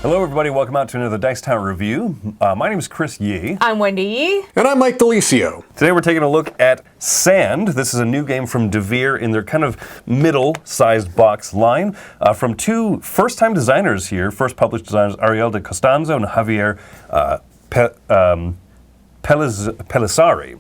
Hello, everybody. Welcome out to another Dice Town review. My name is Kemushi Yi. I'm Wendy Yi. And I'm DiLisio. Today we're taking a look at Sand. This is a new game from Devir in their kind of middle-sized box line from two first-time designers here. First published designers, Ariel de Costanzo and Javier Pellizzari.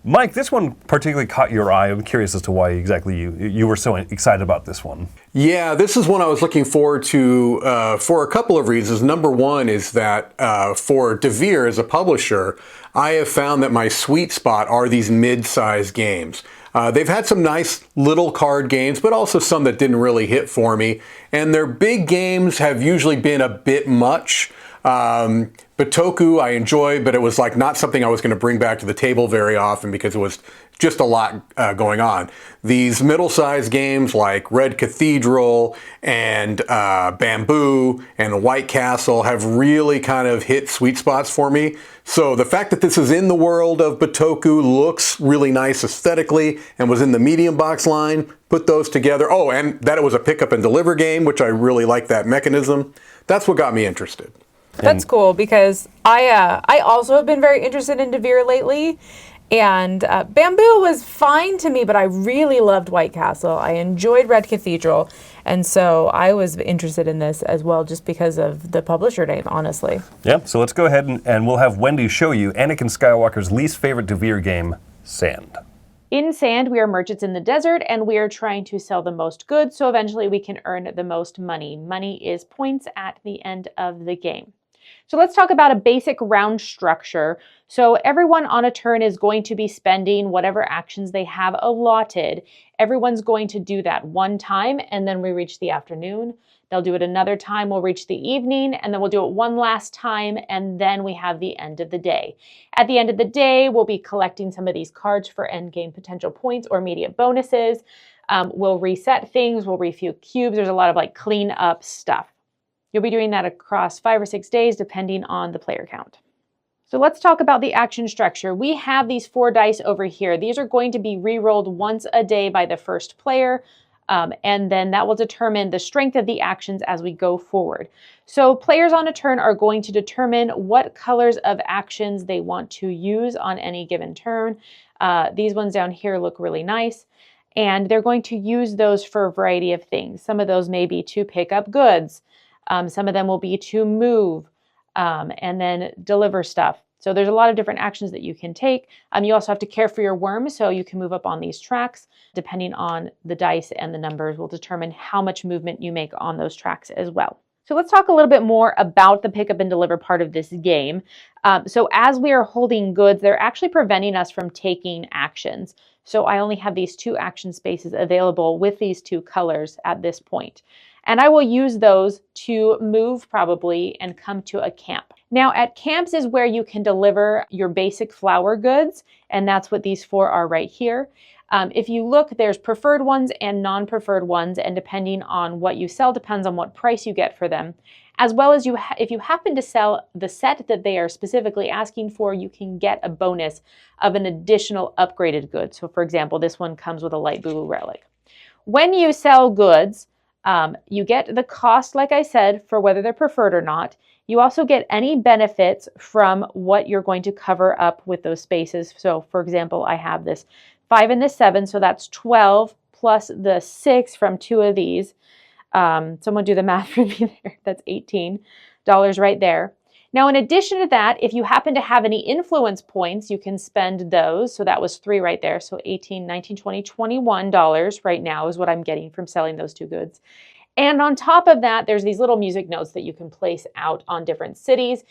Mike, this one particularly caught your eye. I'm curious as to why exactly you were so excited about this one. Yeah, this is one I was looking forward to for a couple of reasons. Number one is that for Devir as a publisher, I have found that my sweet spot are these mid-sized games. They've had some nice little card games, but also some that didn't really hit for me. And their big games have usually been a bit much. Bitoku I enjoyed, but it was like not something I was going to bring back to the table very often because it was just a lot going on. These middle-sized games like Red Cathedral and Bamboo and White Castle have really kind of hit sweet spots for me. So the fact that this is in the world of Bitoku, looks really nice aesthetically, and was in the medium box line, put those together. Oh, and that it was a pick up and deliver game, which I really like that mechanism. That's what got me interested. That's cool because I also have been very interested in Devir lately, and Bamboo was fine to me, but I really loved White Castle. I enjoyed Red Cathedral, and so I was interested in this as well just because of the publisher name, honestly. Yeah, so let's go ahead and we'll have Wendy show you Anakin Skywalker's least favorite Devir game, Sand. In Sand, we are merchants in the desert, and we are trying to sell the most goods, so eventually we can earn the most money. Money is points at the end of the game. So let's talk about a basic round structure. So everyone on a turn is going to be spending whatever actions they have allotted. Everyone's going to do that one time, and then we reach the afternoon. They'll do it another time, we'll reach the evening, and then we'll do it one last time, and then we have the end of the day. At the end of the day, we'll be collecting some of these cards for endgame potential points or immediate bonuses. We'll reset things, we'll refuel cubes. There's a lot of like clean up stuff. You'll be doing that across 5 or 6 days, depending on the player count. So let's talk about the action structure. We have these 4 dice over here. These are going to be re-rolled once a day by the first player, and then that will determine the strength of the actions as we go forward. So players on a turn are going to determine what colors of actions they want to use on any given turn. These ones down here look really nice, and they're going to use those for a variety of things. Some of those may be to pick up goods. Some of them will be to move and then deliver stuff. So there's a lot of different actions that you can take. You also have to care for your worms, so you can move up on these tracks. Depending on the dice and the numbers will determine how much movement you make on those tracks as well. So let's talk a little bit more about the pick up and deliver part of this game. So as we are holding goods, they're actually preventing us from taking actions. So I only have these 2 action spaces available with these 2 colors at this point. And I will use those to move probably and come to a camp. Now at camps is where you can deliver your basic flower goods, and that's what these 4 are right here. If you look, there's preferred ones and non-preferred ones, and depending on what you sell depends on what price you get for them. As well as if you happen to sell the set that they are specifically asking for, you can get a bonus of an additional upgraded good. So for example, this one comes with a light blue relic. When you sell goods, you get the cost, like I said, for whether they're preferred or not. You also get any benefits from what you're going to cover up with those spaces. So for example, I have this 5 and this 7, so that's 12 plus the 6 from 2 of these. Someone do the math for me there. That's $18 right there. Now, in addition to that, if you happen to have any influence points, you can spend those. So that was 3 right there. So $18, $19, $20, $21 right now is what I'm getting from selling those 2 goods. And on top of that, there's these little music notes that you can place out on different cities.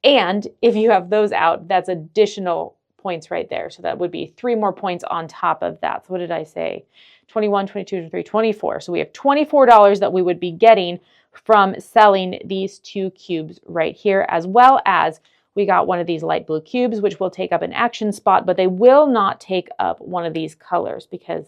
And if you have those out, that's additional points right there. So that would be 3 more points on top of that. So what did I say? 21, 22, 23, 24. So we have $24 that we would be getting from selling these 2 cubes right here, as well as we got one of these light blue cubes, which will take up an action spot, but they will not take up one of these colors because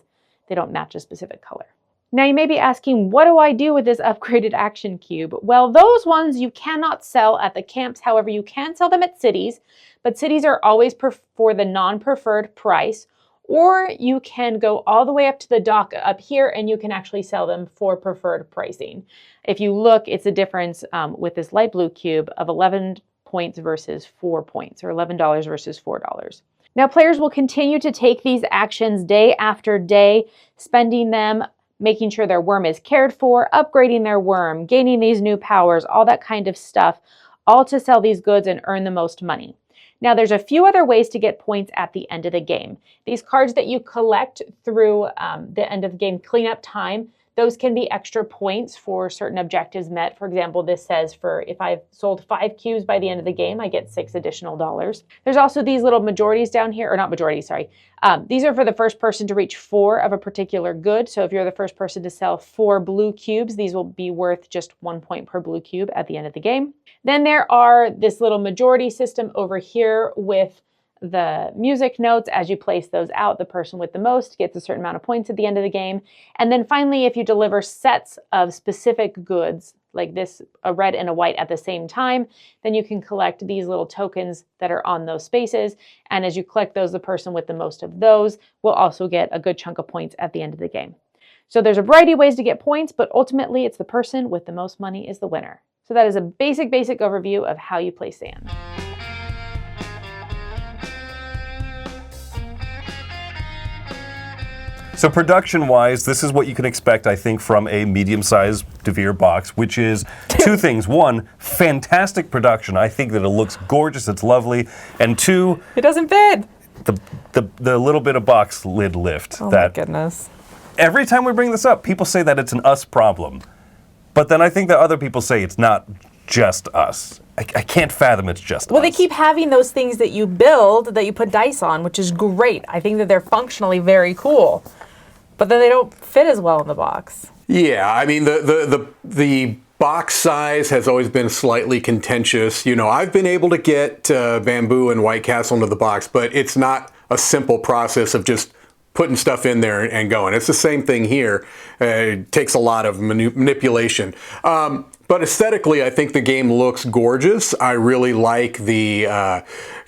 they don't match a specific color. Now you may be asking, what do I do with this upgraded action cube? Well, those ones you cannot sell at the camps. However, you can sell them at cities, but cities are always for the non-preferred price, or you can go all the way up to the dock up here and you can actually sell them for preferred pricing. If you look, it's a difference with this light blue cube of 11 points versus 4 points, or $11 versus $4. Now, players will continue to take these actions day after day, spending them, making sure their worm is cared for, upgrading their worm, gaining these new powers, all that kind of stuff, all to sell these goods and earn the most money. Now, there's a few other ways to get points at the end of the game. These cards that you collect through the end of the game cleanup time, those can be extra points for certain objectives met. For example, this says if I've sold 5 cubes by the end of the game, I get $6 additional. There's also these little majorities down here, or not majorities, sorry. These are for the first person to reach 4 of a particular good. So if you're the first person to sell 4 blue cubes, these will be worth just 1 point per blue cube at the end of the game. Then there are this little majority system over here with the music notes. As you place those out, the person with the most gets a certain amount of points at the end of the game. And then finally, if you deliver sets of specific goods, like this, a red and a white at the same time, then you can collect these little tokens that are on those spaces. And as you collect those, the person with the most of those will also get a good chunk of points at the end of the game. So there's a variety of ways to get points, but ultimately it's the person with the most money is the winner. So that is a basic overview of how you play sand. So production-wise, this is what you can expect, I think, from a medium-sized Devir box, which is 2 things. 1, fantastic production. I think that it looks gorgeous, it's lovely. And 2, It doesn't fit. the little bit of box lid lift. Oh that my goodness. every time we bring this up, people say that it's an us problem. But then I think that other people say it's not just us. I can't fathom it's just Well, us. they keep having those things that you build that you put dice on, which is great. I think that they're functionally very cool. But then they don't fit as well in the box. Yeah, I mean, the box size has always been slightly contentious. You know, I've been able to get Bamboo and White Castle into the box, but it's not a simple process of just putting stuff in there and going. It's the same thing here. It takes a lot of manipulation. But aesthetically, I think the game looks gorgeous. I really like the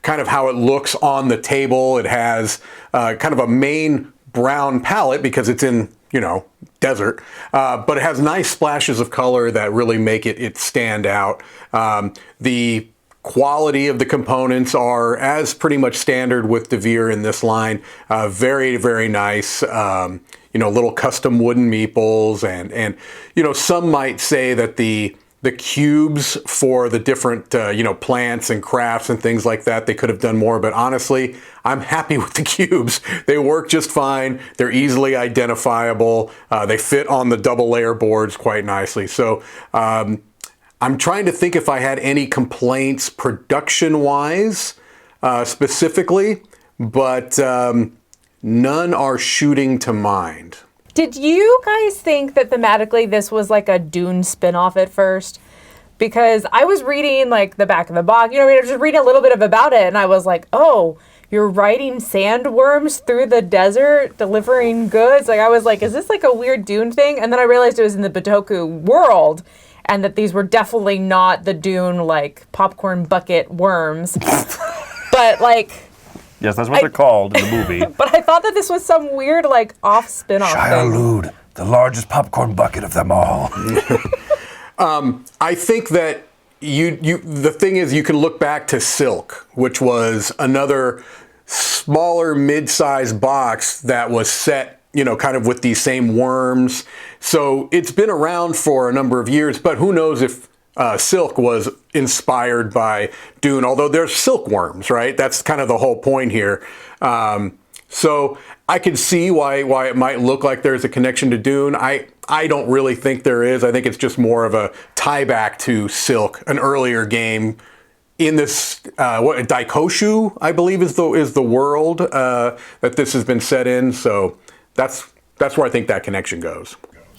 kind of how it looks on the table. It has kind of a main brown palette because it's in, you know, desert, but it has nice splashes of color that really make it stand out. The quality of the components are as pretty much standard with Devir in this line. Very, very nice. You know, little custom wooden meeples, and you know, some might say that the cubes for the different you know, plants and crafts and things like that, they could have done more, but honestly, I'm happy with the cubes. They work just fine. They're easily identifiable. They fit on the double layer boards quite nicely. So I'm trying to think if I had any complaints production-wise specifically, but none are shooting to mind. Did you guys think that thematically this was like a Dune spin-off at first? Because I was reading like the back of the box, you know, I was just reading a little bit about it, and I was like, oh, you're riding sandworms through the desert, delivering goods. Like, I was like, is this like a weird Dune thing? And then I realized it was in the Bitoku world, and that these were definitely not the Dune, like, popcorn bucket worms. But, like... Yes, that's what they're called in the movie. But I thought that this was some weird, like, off spin-off thing. Shia the largest popcorn bucket of them all. I think that the thing is, you can look back to Silk, which was another smaller mid-sized box that was set, you know, kind of with these same worms. So it's been around for a number of years, but who knows if Silk was inspired by Dune, although there's silkworms, right? That's kind of the whole point here. So I can see why it might look like there's a connection to Dune. I don't really think there is. I think it's just more of a tie back to Silk, an earlier game in this Daikoshu, I believe is the world that this has been set in. So that's where I think that connection goes.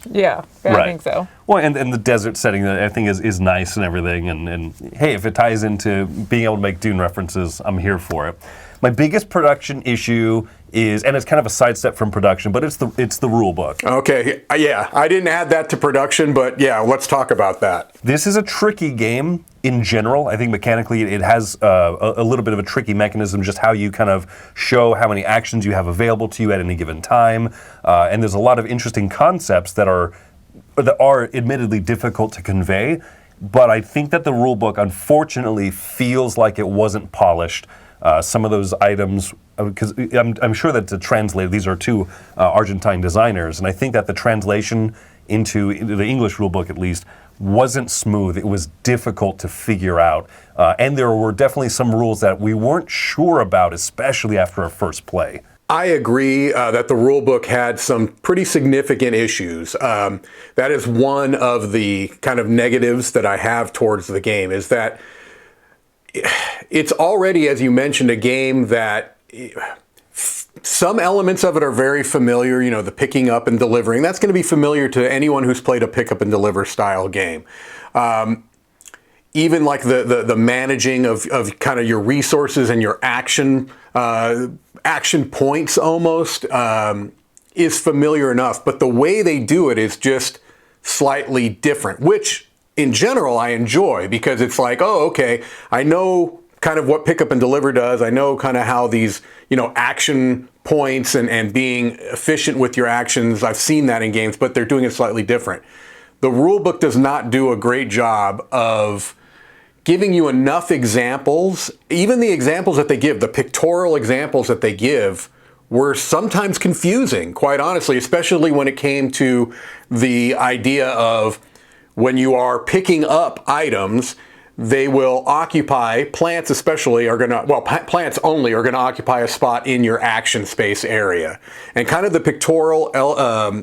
Yeah, Right. I think so. Well, and the desert setting, I think, is nice and everything. And hey, if it ties into being able to make Dune references, I'm here for it. My biggest production issue is, and it's kind of a sidestep from production, but it's the rule book. Okay, yeah, I didn't add that to production, but yeah, let's talk about that. This is a tricky game in general. I think mechanically it has a little bit of a tricky mechanism, just how you kind of show how many actions you have available to you at any given time. And there's a lot of interesting concepts that are admittedly difficult to convey. But I think that the rule book, unfortunately, feels like it wasn't polished. Some of those items, because I'm sure that the translator, these are two Argentine designers, and I think that the translation into the English rule book, at least, wasn't smooth. It was difficult to figure out. And there were definitely some rules that we weren't sure about, especially after our first play. I agree that the rule book had some pretty significant issues. That is one of the kind of negatives that I have towards the game, is that it's already, as you mentioned, a game that some elements of it are very familiar, the picking up and delivering. That's going to be familiar to anyone who's played a pick up and deliver style game. Even like the managing of kind of your resources and your action points almost is familiar enough. But the way they do it is just slightly different, which in general I enjoy, because it's like, oh, okay, I know kind of what pick up and deliver does. I know kind of how these, action points and being efficient with your actions, I've seen that in games, but they're doing it slightly different. The rulebook does not do a great job of giving you enough examples. Even the examples that they give, the pictorial examples that they give, were sometimes confusing, quite honestly, especially when it came to the idea of when you are picking up items, they will occupy, plants especially are going to, well, plants only are going to occupy a spot in your action space area. And kind of the pictorial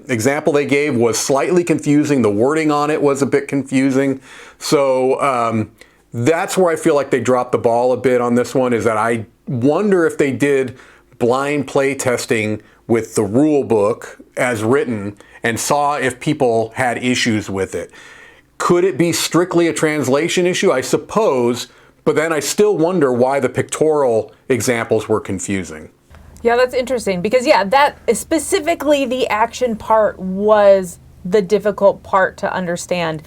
example they gave was slightly confusing. The wording on it was a bit confusing. So that's where I feel like they dropped the ball a bit on this one, is that I wonder if they did blind play testing with the rule book as written and saw if people had issues with it. Could it be strictly a translation issue? I suppose, but then I still wonder why the pictorial examples were confusing. Yeah, that's interesting, because that specifically the action part was the difficult part to understand.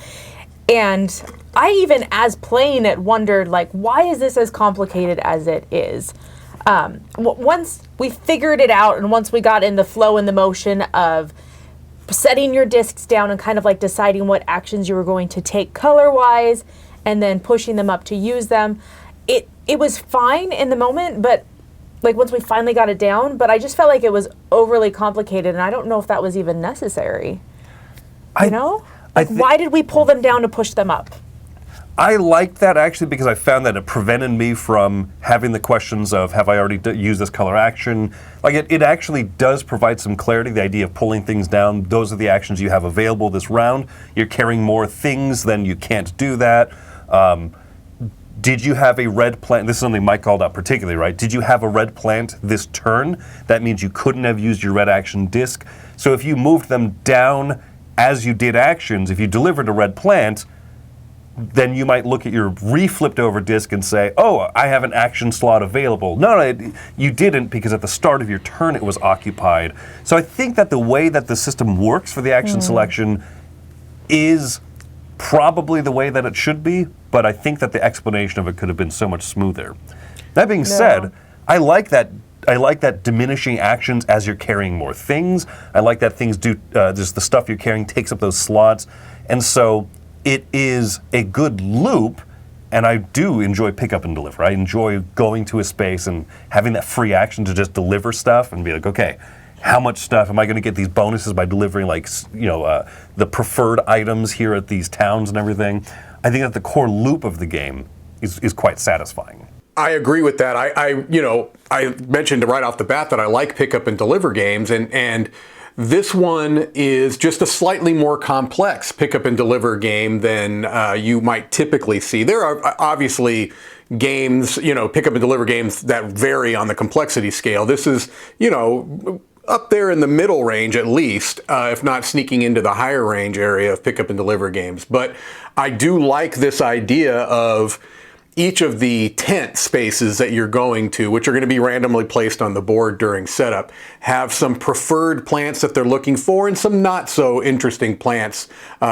And I even, as playing it, wondered, like, why is this as complicated as it is? Once we figured it out, and once we got in the flow and the motion of setting your discs down and kind of like deciding what actions you were going to take color-wise and then pushing them up to use them, it was fine in the moment, but like once we finally got it down, but I just felt like it was overly complicated, and I don't know if that was even necessary. Why did we pull them down to push them up? I liked that actually, because I found that it prevented me from having the questions of, have I already used this color action? Like it actually does provide some clarity, the idea of pulling things down. Those are the actions you have available this round. You're carrying more things, then you can't do that. Did you have a red plant? This is something Mike called out particularly, right? Did you have a red plant this turn? That means you couldn't have used your red action disc. So if you moved them down as you did actions, if you delivered a red plant, then you might look at your reflipped over disc and say, oh, I have an action slot available. No, you didn't, because at the start of your turn it was occupied. So I think that the way that the system works for the action selection is probably the way that it should be, but I think that the explanation of it could have been so much smoother. That being said, I like that diminishing actions as you're carrying more things. I like that things do, just the stuff you're carrying takes up those slots. And so it is a good loop, and I do enjoy pick up and deliver. I enjoy going to a space and having that free action to just deliver stuff and be like, okay, how much stuff am I going to get these bonuses by delivering, like, the preferred items here at these towns and everything. I think that the core loop of the game is quite satisfying. I agree with that. I mentioned right off the bat that I like pick up and deliver games, and this one is just a slightly more complex pick up and deliver game than you might typically see. There are obviously games, pick up and deliver games that vary on the complexity scale. This is, up there in the middle range at least, if not sneaking into the higher range area of pick up and deliver games. But I do like this idea of each of the tent spaces that you're going to, which are going to be randomly placed on the board during setup, have some preferred plants that they're looking for and some not so interesting plants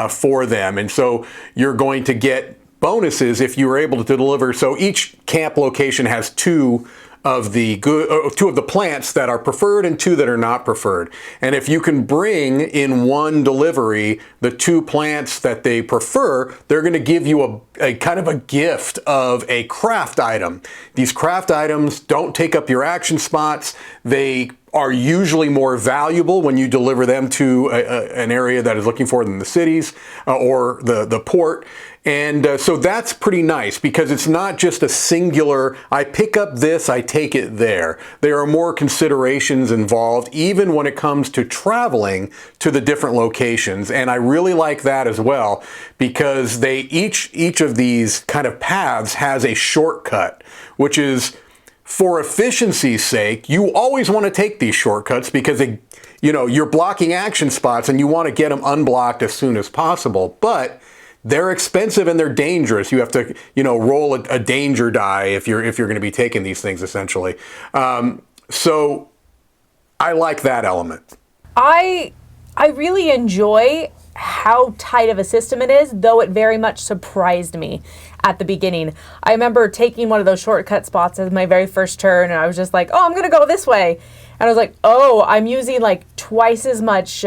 for them. And so you're going to get bonuses if you were able to deliver. So each camp location has two of the plants that are preferred and two that are not preferred. And if you can bring in one delivery the two plants that they prefer, they're going to give you a kind of a gift of a craft item. These craft items don't take up your action spots. They are usually more valuable when you deliver them to an area that is looking for them in the cities or the port. And so that's pretty nice because it's not just a singular, I pick up this, I take it there. There are more considerations involved, even when it comes to traveling to the different locations. And I really like that as well because each of these kind of paths has a shortcut, which is, for efficiency's sake, you always want to take these shortcuts because you're blocking action spots and you want to get them unblocked as soon as possible. But they're expensive and they're dangerous. You have to, roll a danger die if you're going to be taking these things, essentially. So I like that element. I really enjoy how tight of a system it is, though it very much surprised me at the beginning. I remember taking one of those shortcut spots as my very first turn, and I was just like, oh, I'm going to go this way. And I was like, oh, I'm using like twice as much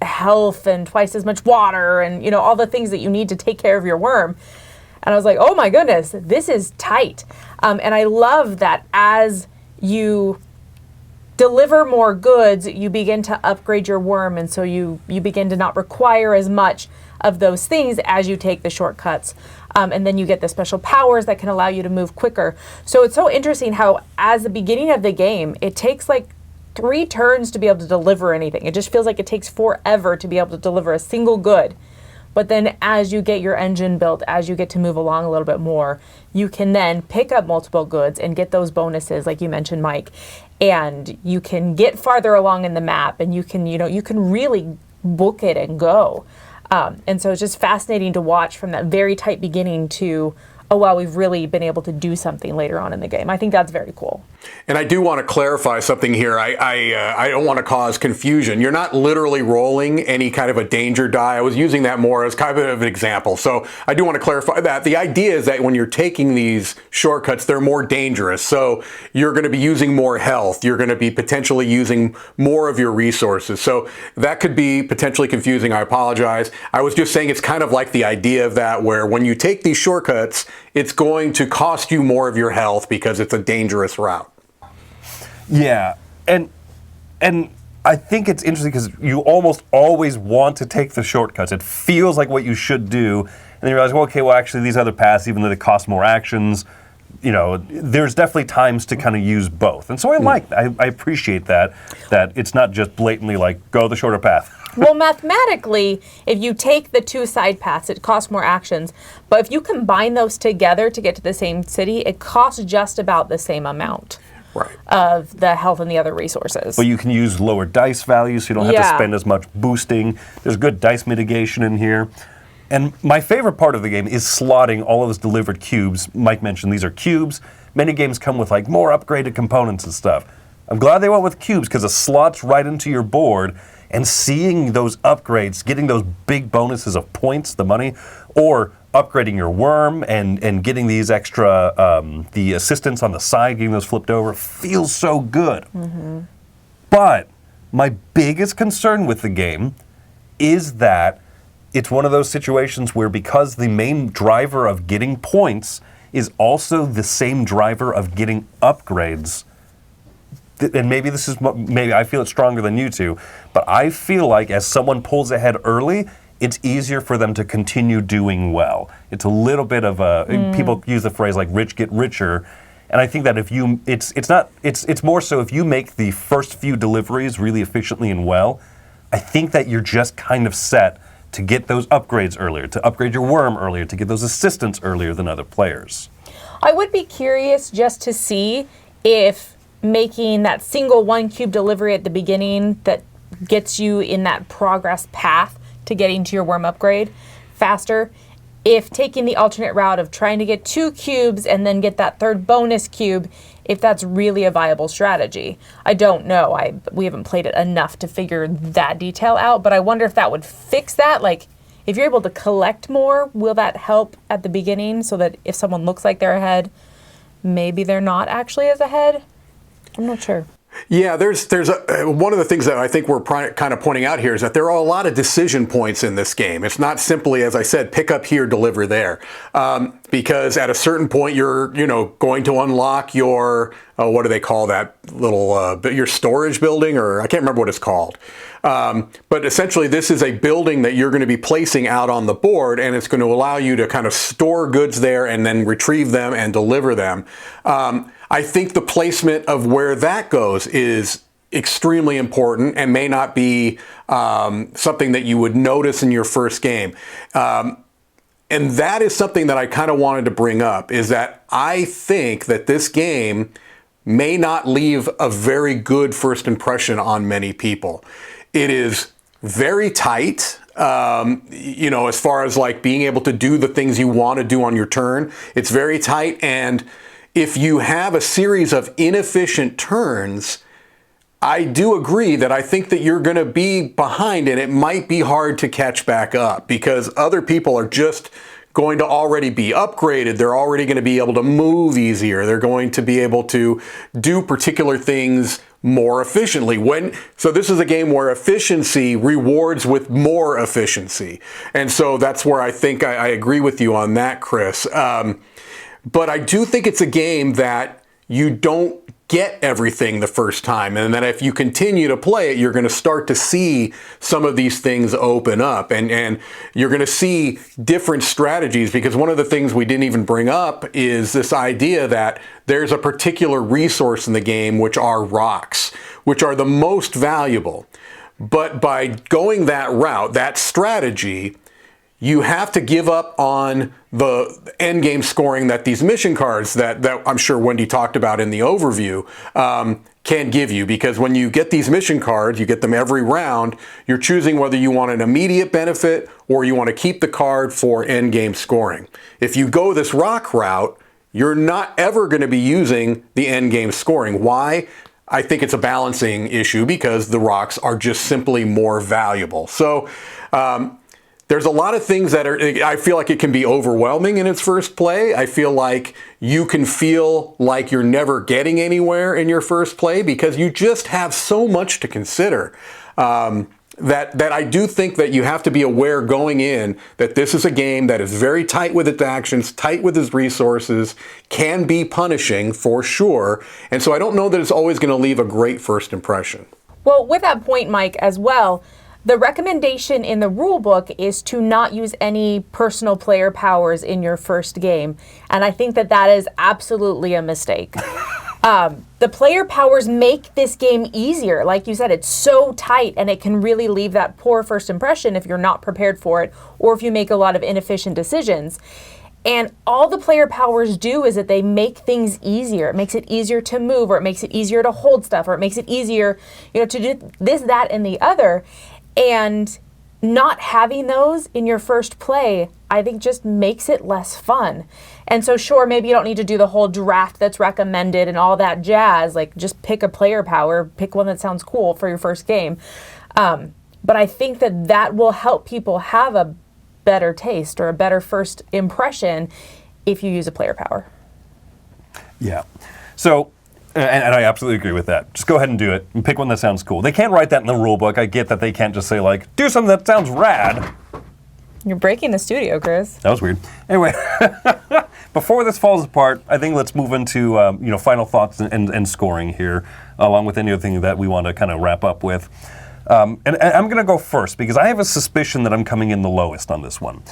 health and twice as much water and, all the things that you need to take care of your worm. And I was like, oh my goodness, this is tight. And I love that as you deliver more goods, you begin to upgrade your worm, and so you begin to not require as much of those things as you take the shortcuts. And then you get the special powers that can allow you to move quicker. So it's so interesting how, as the beginning of the game, it takes like 3 turns to be able to deliver anything. It just feels like it takes forever to be able to deliver a single good. But then as you get your engine built, as you get to move along a little bit more, you can then pick up multiple goods and get those bonuses, like you mentioned, Mike. And you can get farther along in the map, and you can really book it and go. And so it's just fascinating to watch from that very tight beginning to, oh, wow, we've really been able to do something later on in the game. I think that's very cool. And I do want to clarify something here. I don't want to cause confusion. You're not literally rolling any kind of a danger die. I was using that more as kind of an example. So I do want to clarify that. The idea is that when you're taking these shortcuts, they're more dangerous. So you're going to be using more health. You're going to be potentially using more of your resources. So that could be potentially confusing. I apologize. I was just saying it's kind of like the idea of that, where when you take these shortcuts, it's going to cost you more of your health because it's a dangerous route. Yeah, and I think it's interesting because you almost always want to take the shortcuts. It feels like what you should do, and then you realize, well, okay, well, actually, these other paths, even though they cost more actions, there's definitely times to kind of use both. And so I appreciate that it's not just blatantly like, go the shorter path. Well, mathematically, if you take the 2 side paths, it costs more actions. But if you combine those together to get to the same city, it costs just about the same amount. Right. Of the health and the other resources. But you can use lower dice values, so you don't have to spend as much boosting. There's good dice mitigation in here. And my favorite part of the game is slotting all of those delivered cubes. Mike mentioned these are cubes. Many games come with like more upgraded components and stuff. I'm glad they went with cubes because it slots right into your board, and seeing those upgrades, getting those big bonuses of points, the money, or upgrading your worm and getting these extra, the assistants on the side, getting those flipped over, feels so good. Mm-hmm. But my biggest concern with the game is that it's one of those situations where, because the main driver of getting points is also the same driver of getting upgrades, and maybe I feel it's stronger than you two, but I feel like as someone pulls ahead early, it's easier for them to continue doing well. It's a little bit of people use the phrase like rich get richer, and I think that it's more so if you make the first few deliveries really efficiently and well, I think that you're just kind of set to get those upgrades earlier, to upgrade your worm earlier, to get those assistants earlier than other players. I would be curious just to see if making that single 1 cube delivery at the beginning that gets you in that progress path to getting to your worm upgrade faster, if taking the alternate route of trying to get 2 cubes and then get that third bonus cube, if that's really a viable strategy. I don't know. We haven't played it enough to figure that detail out, but I wonder if that would fix that. Like, if you're able to collect more, will that help at the beginning so that if someone looks like they're ahead, maybe they're not actually as ahead? I'm not sure. Yeah, there's one of the things that I think we're kind of pointing out here is that there are a lot of decision points in this game. It's not simply, as I said, pick up here, deliver there, because at a certain point you're going to unlock your what do they call that little your storage building, or I can't remember what it's called. But essentially, this is a building that you're going to be placing out on the board, and it's going to allow you to kind of store goods there and then retrieve them and deliver them. I think the placement of where that goes is extremely important and may not be something that you would notice in your first game. And that is something that I kind of wanted to bring up, is that I think that this game may not leave a very good first impression on many people. It is very tight, as far as like being able to do the things you want to do on your turn. It's very tight, and if you have a series of inefficient turns, I do agree that I think that you're going to be behind, and it might be hard to catch back up because other people are just going to already be upgraded. They're already going to be able to move easier. They're going to be able to do particular things more efficiently. So this is a game where efficiency rewards with more efficiency. And so that's where I think I agree with you on that, Chris. But I do think it's a game that you don't get everything the first time. And then if you continue to play it, you're going to start to see some of these things open up. And you're going to see different strategies, because one of the things we didn't even bring up is this idea that there's a particular resource in the game, which are rocks, which are the most valuable. But by going that route, that strategy, you have to give up on the end game scoring that these mission cards that I'm sure Wendy talked about in the overview can give you. Because when you get these mission cards, you get them every round, you're choosing whether you want an immediate benefit or you want to keep the card for end game scoring. If you go this rock route, you're not ever going to be using the end game scoring. Why? I think it's a balancing issue because the rocks are just simply more valuable. So there's a lot of things that I feel like it can be overwhelming in its first play. I feel like you can feel like you're never getting anywhere in your first play because you just have so much to consider. That I do think that you have to be aware going in that this is a game that is very tight with its actions, tight with its resources, can be punishing for sure. And so I don't know that it's always going to leave a great first impression. Well, with that point, Mike, as well, the recommendation in the rule book is to not use any personal player powers in your first game. And I think that that is absolutely a mistake. The player powers make this game easier. Like you said, it's so tight and it can really leave that poor first impression if you're not prepared for it or if you make a lot of inefficient decisions. And all the player powers do is that they make things easier. It makes it easier to move, or it makes it easier to hold stuff, or it makes it easier, to do this, that, and the other. And not having those in your first play, I think just makes it less fun. And so sure, maybe you don't need to do the whole draft that's recommended and all that jazz, like just pick a player power, pick one that sounds cool for your first game. But I think that that will help people have a better taste or a better first impression if you use a player power. Yeah. So, and I absolutely agree with that. Just go ahead and do it and pick one that sounds cool. They can't write that in the rule book. I get that they can't just say like, do something that sounds rad. You're breaking the studio, Chris. That was weird. Anyway, before this falls apart, I think let's move into final thoughts and scoring here, along with any other thing that we want to kind of wrap up with. And I'm going to go first because I have a suspicion that I'm coming in the lowest on this one.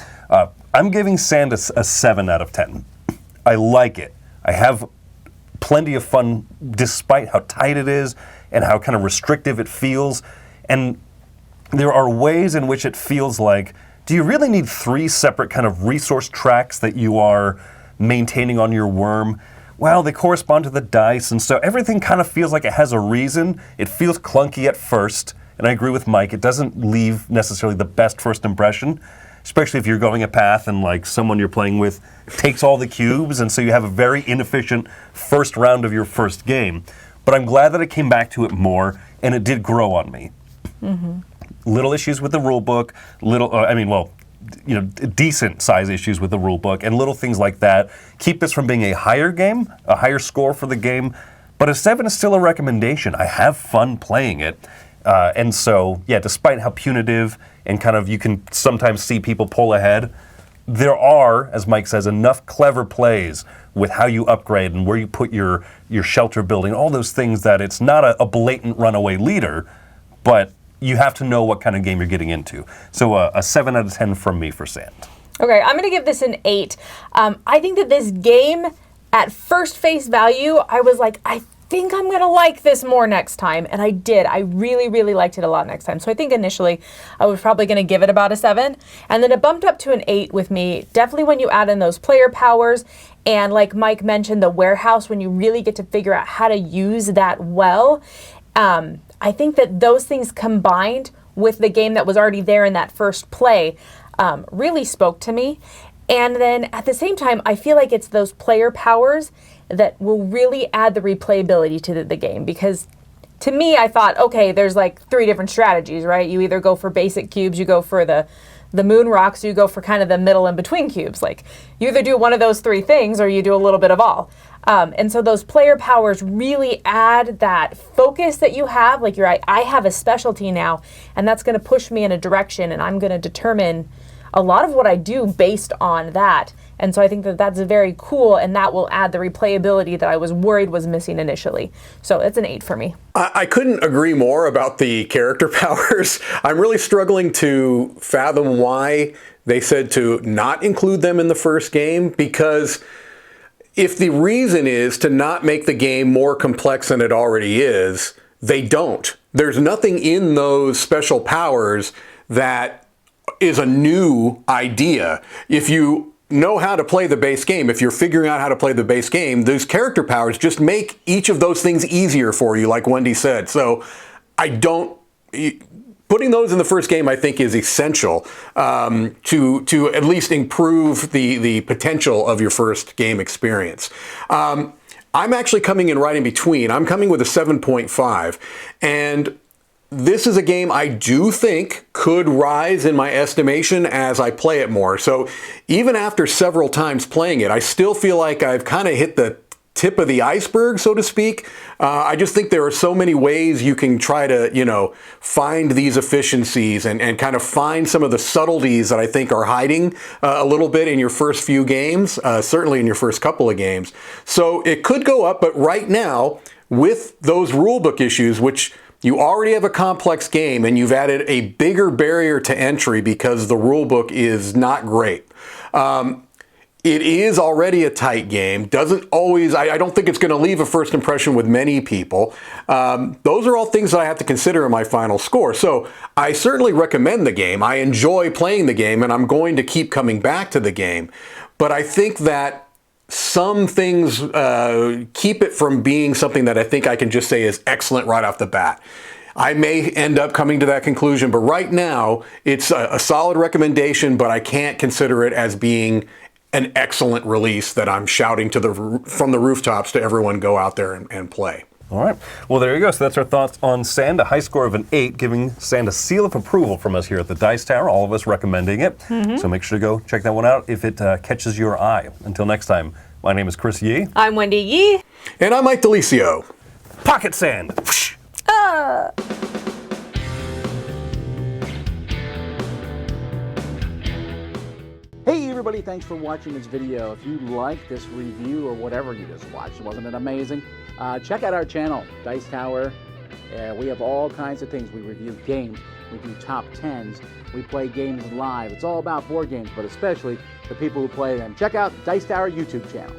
I'm giving Sand a 7 out of 10. I like it. I have plenty of fun despite how tight it is and how kind of restrictive it feels. And there are ways in which it feels like, do you really need 3 separate kind of resource tracks that you are maintaining on your worm? Well, they correspond to the dice, and so everything kind of feels like it has a reason. It feels clunky at first, and I agree with Mike, it doesn't leave necessarily the best first impression. especially if you're going a path and like someone you're playing with takes all the cubes, and so you have a very inefficient first round of your first game. But I'm glad that I came back to it more, and it did grow on me. Little issues with the rule book, decent size issues with the rule book, and little things like that keep this from being a higher game, a higher score for the game. But a 7 is still a recommendation. I have fun playing it. And so, yeah, despite how punitive and kind of you can sometimes see people pull ahead, there are, as Mike says, enough clever plays with how you upgrade and where you put your shelter building, all those things that it's not a blatant runaway leader, but you have to know what kind of game you're getting into. So a 7 out of 10 from me for Sand. Okay, I'm going to give this an 8. I think that this game, at first face value, I was like, I think I'm going to like this more next time. And I did. I really, really liked it a lot next time. So I think initially I was probably going to give it about a 7. And then it bumped up to an 8 with me. Definitely when you add in those player powers. And like Mike mentioned, the warehouse, when you really get to figure out how to use that well. I think that those things combined with the game that was already there in that first play really spoke to me. And then at the same time, I feel like it's those player powers that will really add the replayability to the game. Because to me, I thought, okay, there's like 3 different strategies, right? You either go for basic cubes, you go for the moon rocks, you go for kind of the middle and between cubes. Like you either do one of those 3 things or you do a little bit of all. And so those player powers really add that focus that you have. Like I have a specialty now, and that's going to push me in a direction, and I'm going to determine a lot of what I do based on that. And so I think that that's very cool, and that will add the replayability that I was worried was missing initially. So it's an 8 for me. I couldn't agree more about the character powers. I'm really struggling to fathom why they said to not include them in the first game, because if the reason is to not make the game more complex than it already is, they don't. There's nothing in those special powers that is a new idea. If you know how to play the base game, if you're figuring out how to play the base game, those character powers just make each of those things easier for you, like Wendy said. So putting those in the first game, I think, is essential to at least improve the potential of your first game experience. I'm actually coming in right in between. I'm coming with a 7.5, and this is a game I do think could rise in my estimation as I play it more. So even after several times playing it, I still feel like I've kind of hit the tip of the iceberg, so to speak. I just think there are so many ways you can try to, find these efficiencies and kind of find some of the subtleties that I think are hiding a little bit in your first few games, certainly in your first couple of games. So it could go up, but right now, with those rulebook issues, which you already have a complex game and you've added a bigger barrier to entry because the rulebook is not great. It is already a tight game. Doesn't always, I don't think it's going to leave a first impression with many people. Those are all things that I have to consider in my final score. So I certainly recommend the game. I enjoy playing the game, and I'm going to keep coming back to the game. But I think that some things keep it from being something that I think I can just say is excellent right off the bat. I may end up coming to that conclusion, but right now it's a solid recommendation, but I can't consider it as being an excellent release that I'm shouting from the rooftops to everyone go out there and play. All right. Well, there you go. So that's our thoughts on Sand, a high score of an 8, giving Sand a seal of approval from us here at the Dice Tower, all of us recommending it. So make sure to go check that one out if it catches your eye. Until next time, my name is Kemushi Yi. I'm Wendy Yi. And I'm Mike DiLisio. Pocket Sand. Hey everybody, thanks for watching this video. If you like this review or whatever you just watched, wasn't it amazing? Check out our channel, Dice Tower. We have all kinds of things. We review games, we do top 10s, we play games live. It's all about board games, but especially the people who play them. Check out Dice Tower YouTube channel.